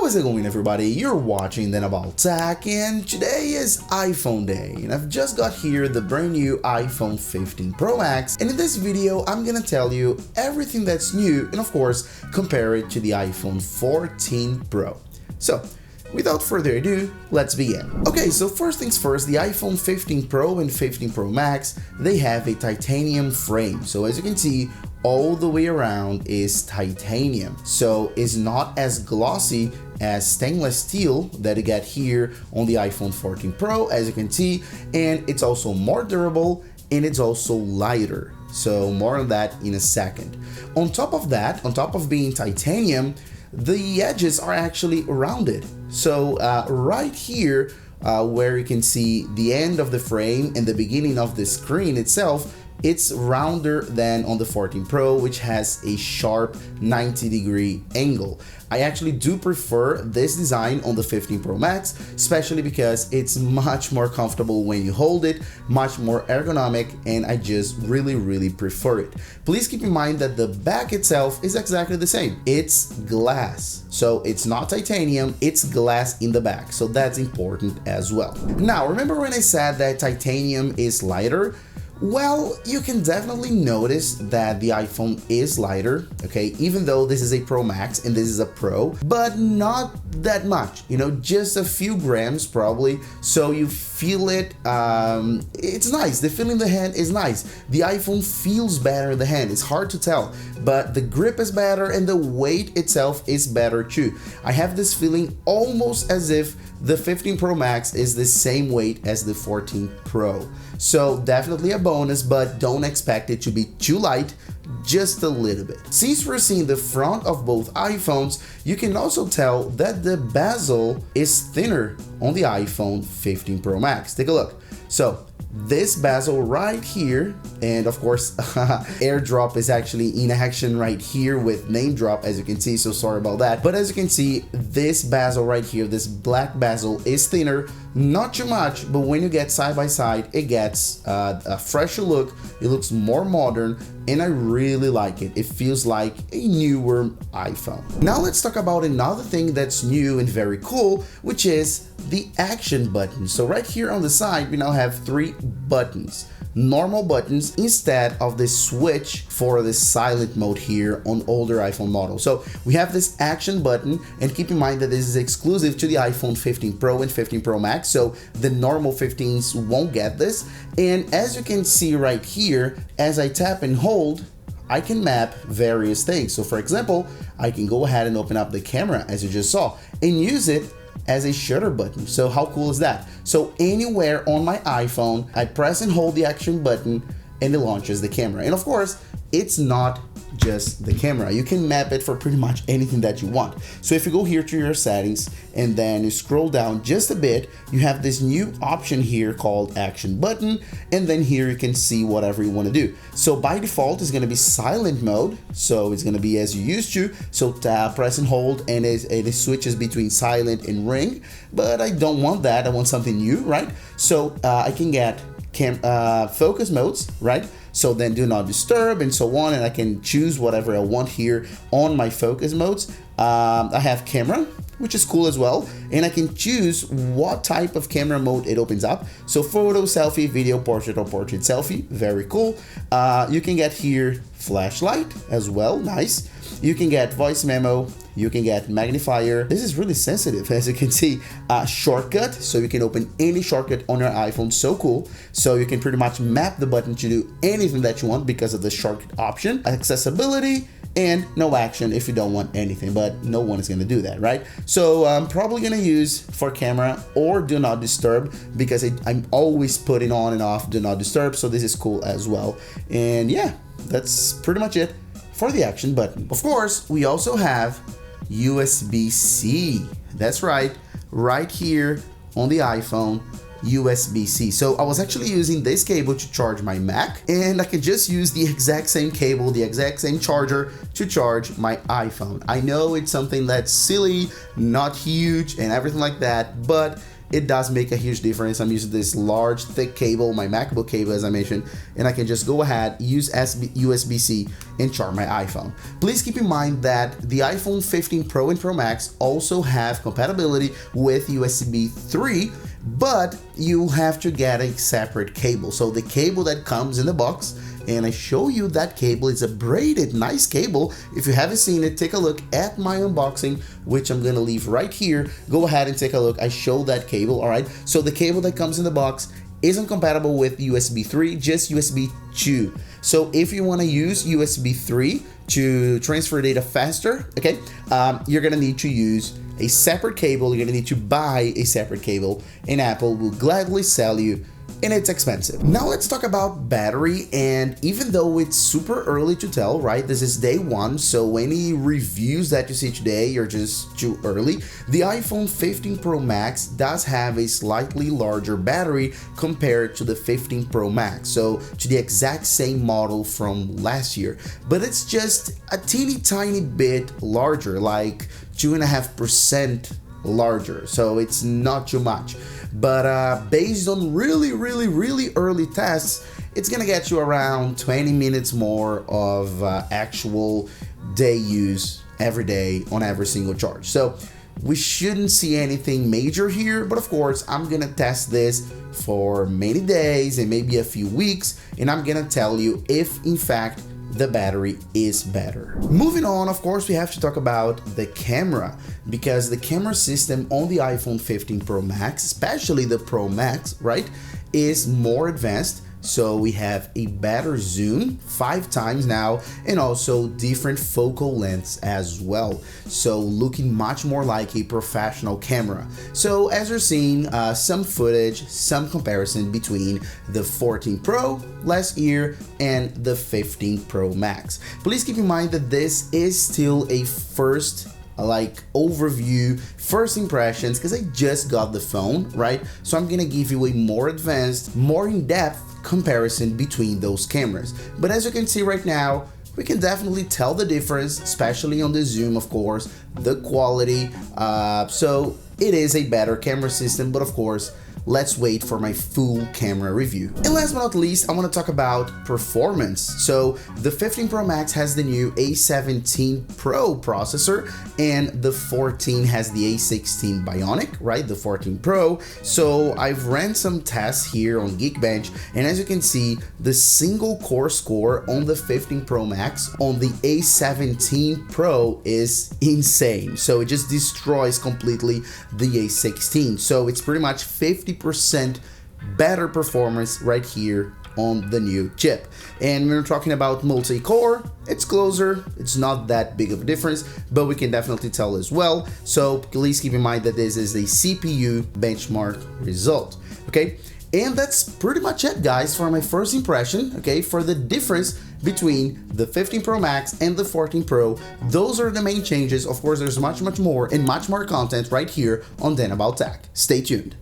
How is it going, everybody? You're watching Then About Tech, and today is iPhone day, and I've just got here the brand new iPhone 15 Pro Max, and in this video I'm gonna tell you everything that's new and of course compare it to the iPhone 14 Pro. So without further ado, let's begin. Okay, so first things first, the iPhone 15 Pro and 15 Pro Max, they have a titanium frame. So as you can see, all the way around is titanium. So it's not as glossy as stainless steel that you get here on the iPhone 14 Pro, as you can see, and it's also more durable and it's also lighter. So more on that in a second. On top of that, on top of being titanium, the edges are actually rounded. So right here, where you can see the end of the frame and the beginning of the screen itself, it's rounder than on the 14 Pro, which has a sharp 90-degree angle. I actually do prefer this design on the 15 Pro Max, especially because it's much more comfortable when you hold it, much more ergonomic, and I just really prefer it. Please keep in mind that the back itself is exactly the same. It's glass. So it's not titanium, it's glass in the back. So that's important as well. Now, remember when I said that titanium is lighter? Well, you can definitely notice that the iPhone is lighter, okay, even though this is a Pro Max and this is a Pro, but not that much, you know, just a few grams probably, so you feel it. It's nice. The feeling in the hand is nice. The iPhone feels better in the hand. It's hard to tell, but the grip is better and the weight itself is better too. I have this feeling almost as if the 15 Pro Max is the same weight as the 14 Pro. So definitely a bonus, but don't expect it to be too light, just a little bit. Since we're seeing the front of both iPhones, you can also tell that the bezel is thinner on the iPhone 15 Pro Max. Take a look. So this bezel right here, and of course AirDrop is actually in action right here with name drop, as you can see, so sorry about that. But as you can see, this bezel right here, this black bezel is thinner, not too much, but when you get side by side, it gets a fresher look. It looks more modern, and I really like it. It feels like a newer iPhone. Now let's talk about another thing that's new and very cool, which is the action button. So right here on the side, we now have 3 buttons, normal buttons, instead of the switch for the silent mode here on older iPhone models. So we have this action button, and keep in mind that this is exclusive to the iPhone 15 Pro and 15 Pro Max, so the normal 15s won't get this. And as you can see right here, as I tap and hold, I can map various things. So for example, I can go ahead and open up the camera, as you just saw, and use it as a shutter button. So how cool is that? So anywhere on my iPhone, I press and hold the action button and it launches the camera. And of course, it's not just the camera. You can map it for pretty much anything that you want. So if you go here to your settings and then you scroll down just a bit, you have this new option here called action button, and then here you can see whatever you want to do. So by default, it's going to be silent mode, so it's going to be as you used to. So tap, press and hold, and it switches between silent and ring, but I don't want that. I want something new, right? So I can get focus modes, right? So then do not disturb and so on, and I can choose whatever I want here on my focus modes. I have camera, which is cool as well, and I can choose what type of camera mode it opens up. So photo, selfie, video, portrait, or portrait selfie, very cool. You can get here flashlight as well, nice. You can get voice memo, you can get magnifier. This is really sensitive, as you can see. Shortcut, so you can open any shortcut on your iPhone, so cool. So you can pretty much map the button to do anything that you want because of the shortcut option. Accessibility, and no action if you don't want anything, but no one is gonna do that, right? So I'm probably gonna use for camera or do not disturb, because I'm always putting on and off do not disturb, so this is cool as well. And yeah, that's pretty much it for the action button. Of course, we also have USB-C. That's right here on the iPhone, USB-C. So I was actually using this cable to charge my Mac, and I could just use the exact same cable, the exact same charger to charge my iPhone. I know it's something that's silly, not huge and everything like that, but it does make a huge difference. I'm using this large, thick cable, my MacBook cable, as I mentioned, and I can just go ahead, use USB-C, and charge my iPhone. Please keep in mind that the iPhone 15 Pro and Pro Max also have compatibility with USB 3, but you have to get a separate cable. So the cable that comes in the box, and I show you that cable, is a braided nice cable. If you haven't seen it, take a look at my unboxing, which I'm gonna leave right here. Go ahead and take a look. I show that cable. All right, so the cable that comes in the box isn't compatible with USB 3, just USB 2. So if you want to use USB 3 to transfer data faster, okay, you're gonna need to use a separate cable. You're gonna need to buy a separate cable, and Apple will gladly sell you, and it's expensive. Now let's talk about battery, and even though it's super early to tell, right, this is day one, so any reviews that you see today are just too early. The iPhone 15 Pro Max does have a slightly larger battery compared to the 15 Pro Max, so to the exact same model from last year, but it's just a teeny tiny bit larger, like 2.5% larger, so it's not too much. But based on really early tests, it's gonna get you around 20 minutes more of actual day use every day on every single charge. So we shouldn't see anything major here, but of course I'm gonna test this for many days and maybe a few weeks, and I'm gonna tell you if in fact the battery is better. Moving on, of course, we have to talk about the camera, because the camera system on the iPhone 15 Pro Max, especially the Pro Max, right, is more advanced. So we have a better zoom, 5 times now, and also different focal lengths as well. So looking much more like a professional camera. So as you're seeing, some footage, some comparison between the 14 Pro last year and the 15 Pro Max. Please keep in mind that this is still a first overview, first impressions, because I just got the phone, right? So I'm gonna give you a more advanced, more in-depth comparison between those cameras. But as you can see right now, we can definitely tell the difference, especially on the zoom, of course, the quality. So it is a better camera system, but of course, let's wait for my full camera review. And last but not least, I want to talk about performance. So the 15 Pro Max has the new A17 Pro processor, and the 14 has the A16 Bionic, right? The 14 Pro. So I've ran some tests here on Geekbench, and as you can see, the single core score on the 15 Pro Max on the A17 Pro is insane. So it just destroys completely the A16. So it's pretty much 50% better performance right here on the new chip. And when we're talking about multi-core, it's closer, it's not that big of a difference, but we can definitely tell as well. So please keep in mind that this is a CPU benchmark result, okay? And that's pretty much it, guys, for my first impression, okay, for the difference between the 15 Pro Max and the 14 Pro. Those are the main changes. Of course, there's much more and much more content right here on Then About Tech. Stay tuned.